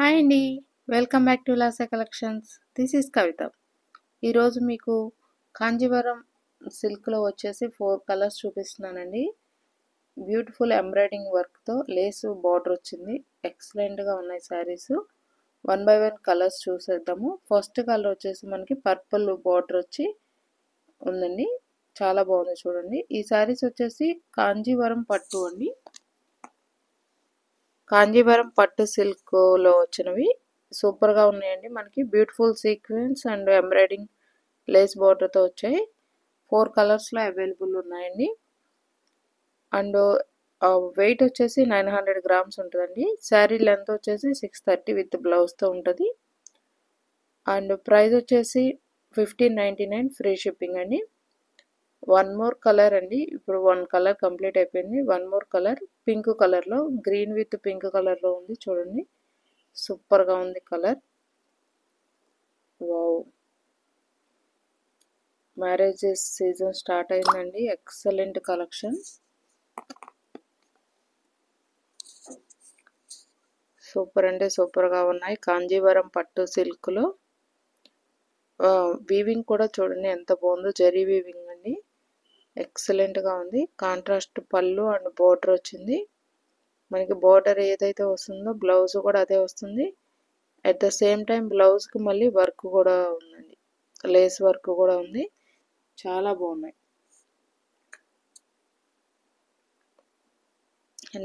Hi అండి. Welcome back to Lasa collections. This is Kavitha. ఈరోజు మీకు కాంజీవరం సిల్క్లో వచ్చేసి 4 కలర్స్ చూపిస్తున్నానండి. బ్యూటిఫుల్ ఎంబ్రాయిడింగ్ వర్క్తో లేస్ బార్డర్ వచ్చింది. ఎక్సలెంట్గా ఉన్నాయి శారీస్. 1 by 1 కలర్స్ చూసేద్దాము. ఫస్ట్ కలర్ వచ్చేసి మనకి పర్పుల్ బార్డర్ వచ్చి ఉందండి. చాలా బాగుంది చూడండి. ఈ శారీస్ వచ్చేసి కాంజీవరం పట్టు అండి. కాంజీవరం పట్టు సిల్క్లో వచ్చినవి సూపర్గా ఉన్నాయండి. మనకి beautiful sequence and embroidering lace బార్డర్తో వచ్చాయి. 4 కలర్స్లో అవైలబుల్ ఉన్నాయండి. అండ్ వెయిట్ వచ్చేసి 900 grams ఉంటుందండి. శారీ లెంత్ వచ్చేసి 630 విత్ బ్లౌజ్తో ఉంటుంది. అండ్ ప్రైస్ వచ్చేసి 1599 ఫ్రీ షిప్పింగ్ అండి. 1 more కలర్ అండి. ఇప్పుడు 1 కలర్ కంప్లీట్ అయిపోయింది. 1 more కలర్ పింక్ కలర్లో, గ్రీన్ విత్ పింక్ కలర్లో ఉంది చూడండి. సూపర్గా ఉంది colour. Wow, marriages season start అయిందండి. Excellent collection. సూపర్ అంటే సూపర్గా ఉన్నాయి. కాంజీవరం పట్టు సిల్క్లో వీవింగ్ కూడా చూడండి ఎంత బాగుందో. జరీ వీవింగ్ అండి. ఎక్సలెంట్గా ఉంది. కాంట్రాస్ట్ పళ్ళు అండ్ బోర్డర్ వచ్చింది. మనకి బోర్డర్ ఏదైతే వస్తుందో బ్లౌజ్ కూడా అదే వస్తుంది. అట్ ద సేమ్ టైం బ్లౌజ్కి మళ్ళీ వర్క్ కూడా ఉందండి. లేస్ వర్క్ కూడా ఉంది. చాలా బాగున్నాయి.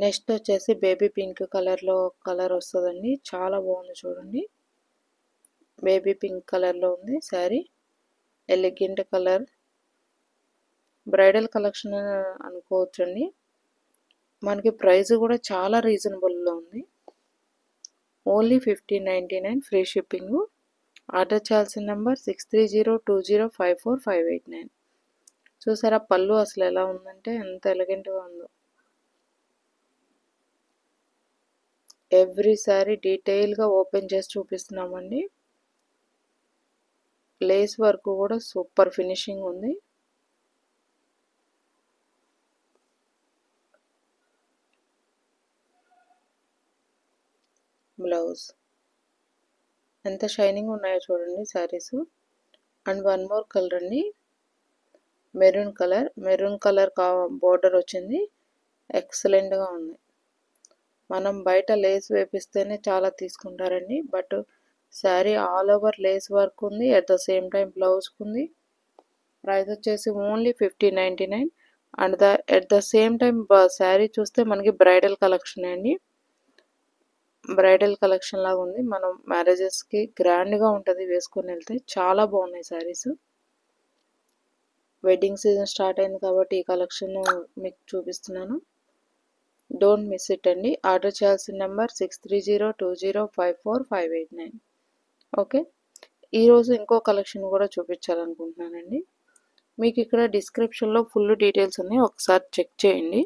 నెక్స్ట్ వచ్చేసి బేబీ పింక్ కలర్లో కలర్ వస్తుందండి. చాలా బాగుంది చూడండి. బేబీ పింక్ కలర్లో ఉంది sari. Elegant colour, bridal collection అనుకోవచ్చండి. మనకి ప్రైస్ కూడా చాలా రీజనబుల్లో ఉంది. Only 1599 free shipping. ఆర్డర్ చేయాల్సిన నెంబర్ 6302054589. చూసారా పళ్ళు అసలు ఎలా ఉందంటే ఎంత ఎలిగెంట్గా ఉందో. ఎవ్రీ సారీ డీటెయిల్గా ఓపెన్ చేసి చూపిస్తున్నామండి. లేస్ వర్క్ కూడా సూపర్ ఫినిషింగ్ ఉంది. బ్లౌజ్ ఎంత షైనింగ్ ఉన్నాయో చూడండి శారీస్. అండ్ 1 more కలర్ అండి. Maroon colour. Maroon colour border వచ్చింది. ఎక్సలెంట్గా ఉంది. మనం బయట లేస్ వేపిస్తేనే చాలా తీసుకుంటారండి. But sari all over lace work ఉంది. అట్ ద సేమ్ టైం బ్లౌజ్కి ఉంది. ప్రైస్ వచ్చేసి only 1599. And at the same time sari చూస్తే మనకి బ్రైడల్ కలెక్షన్ అండి. బ్రైడల్ కలెక్షన్ లాగా ఉంది. మనం మ్యారేజెస్కి గ్రాండ్గా ఉంటుంది వేసుకొని వెళ్తే. చాలా బాగున్నాయి శారీస్. వెడ్డింగ్ సీజన్ స్టార్ట్ అయింది కాబట్టి ఈ కలెక్షన్ మీకు చూపిస్తున్నాను. డోంట్ మిస్ ఇట్ అండి. ఆర్డర్ చేయాల్సిన నెంబర్ 6302054589. ఓకే, ఈరోజు ఇంకో కలెక్షన్ కూడా చూపించాలనుకుంటున్నానండి. మీకు ఇక్కడ డిస్క్రిప్షన్లో ఫుల్ డీటెయిల్స్ ఉన్నాయి, ఒకసారి చెక్ చేయండి.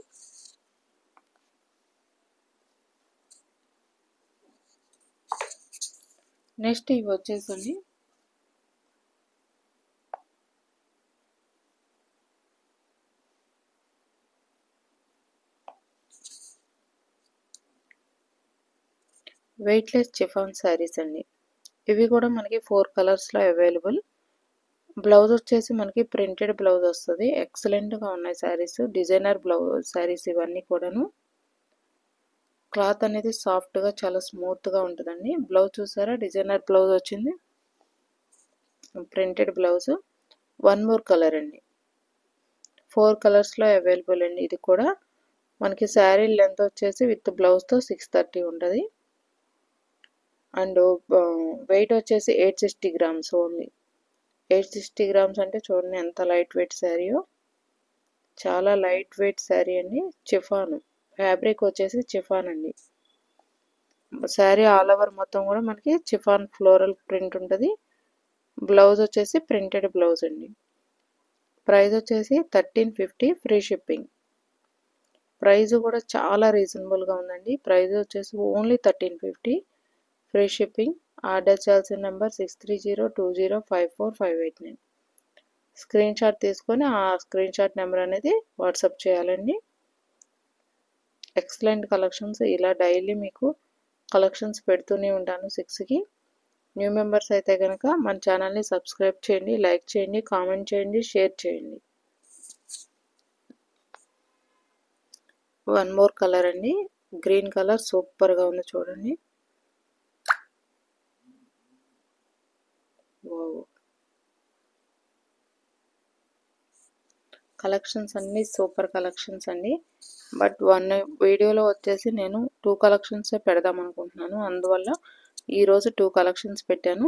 నెక్స్ట్ ఇవి వచ్చేసండి వెయిట్లెస్ చిఫాన్ శారీస్ అండి. ఇవి కూడా మనకి 4 కలర్స్లో అవైలబుల్. బ్లౌజ్ వచ్చేసి మనకి ప్రింటెడ్ బ్లౌజ్ వస్తుంది. ఎక్సలెంట్గా ఉన్నాయి శారీస్. డిజైనర్ బ్లౌజ్ శారీస్ ఇవన్నీ కూడాను. క్లాత్ అనేది సాఫ్ట్గా చాలా స్మూత్గా ఉంటుందండి. బ్లౌజ్ చూసారా డిజైనర్ బ్లౌజ్ వచ్చింది. Printed blouse. 1 more కలర్ అండి. 4 కలర్స్లో అవైలబుల్ అండి. ఇది కూడా మనకి శారీ లెంత్ వచ్చేసి విత్ బ్లౌజ్తో 630 ఉంటుంది. అండ్ వెయిట్ వచ్చేసి 860 grams ఓన్లీ. 860 grams అంటే చూడండి ఎంత లైట్ వెయిట్ శారీయో. చాలా లైట్ వెయిట్ శారీ అండి. చిఫాన్ ఫ్యాబ్రిక్ వచ్చేసి చిఫాన్ అండి. శారీ ఆల్ ఓవర్ మొత్తం కూడా మనకి చిఫాన్ ఫ్లోరల్ ప్రింట్ ఉంటుంది. బ్లౌజ్ వచ్చేసి ప్రింటెడ్ బ్లౌజ్ అండి. ప్రైస్ వచ్చేసి 1350 ఫ్రీ షిప్పింగ్. ప్రైస్ కూడా చాలా రీజనబుల్గా ఉందండి. ప్రైస్ వచ్చేసి ఓన్లీ 1350 ఫ్రీ షిప్పింగ్. ఆర్డర్ చేయాల్సిన నెంబర్ 6302054589. స్క్రీన్ షాట్ తీసుకొని ఆ స్క్రీన్ షాట్ నెంబర్ అనేది వాట్సాప్ చేయాలండి. ఎక్సలెంట్ కలెక్షన్స్ ఇలా డైలీ మీకు కలెక్షన్స్ పెడుతూనే ఉంటాను 6కి. న్యూ మెంబర్స్ అయితే కనుక మన ఛానల్ని సబ్స్క్రైబ్ చేయండి, లైక్ చేయండి, కామెంట్ చేయండి, షేర్ చేయండి. వన్ మోర్ కలర్ అండి, గ్రీన్ కలర్ సూపర్గా ఉంది చూడండి. కలెక్షన్స్ అన్నీ సూపర్ కలెక్షన్స్ అండి. బట్ వన్ వీడియోలో వచ్చేసి నేను 2 కలెక్షన్సే పెడదాం అనుకుంటున్నాను. అందువల్ల ఈరోజు 2 కలెక్షన్స్ పెట్టాను.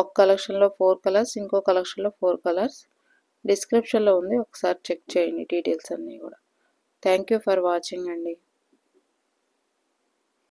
ఒక కలెక్షన్లో 4 కలర్స్, ఇంకో కలెక్షన్లో 4 కలర్స్. డిస్క్రిప్షన్లో ఉంది, ఒకసారి చెక్ చేయండి డీటెయిల్స్ అన్నీ కూడా. థ్యాంక్ యూ ఫర్ వాచింగ్ అండి.